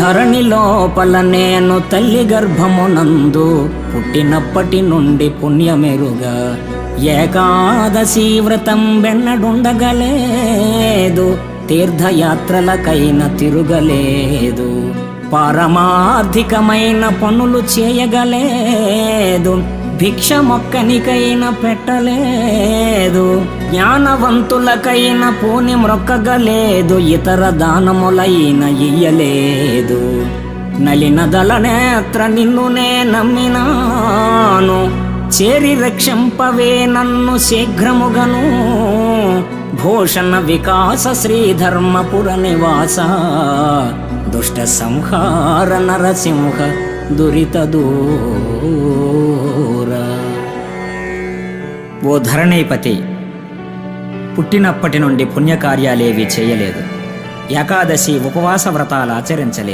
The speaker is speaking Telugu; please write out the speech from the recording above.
ధరణి లోపల నేను తల్లి గర్భమునందు పుట్టినప్పటి నుండి పుణ్యమెరుగా ఏకాదశి వ్రతం వెన్నడుండగలేదు, తీర్థయాత్రలకైన తిరుగలేదు, పారమార్థికమైన పనులు చేయగలేదు, భిక్ష మొక్కనికైనా పెట్టలేదు, జ్ఞానవంతులకైన పూని మ్రొక్కగలేదు, ఇతర దానములైన ఇయ్యలేదు. నలినదల నేత్ర నిన్నునే నమ్మినాను, చేరి రక్షింపవే నన్ను శీఘ్రముగను. భూషణ వికాస శ్రీధర్మపుర నివాస, దుష్ట సంహార నరసింహ దురిత దూర. ఓ ధరణీపతి, పుట్టినప్పటి నుండి పుణ్యకార్యాలేవి చేయలేదు, ఏకాదశి ఉపవాస వ్రతాలు ఆచరించలేదు.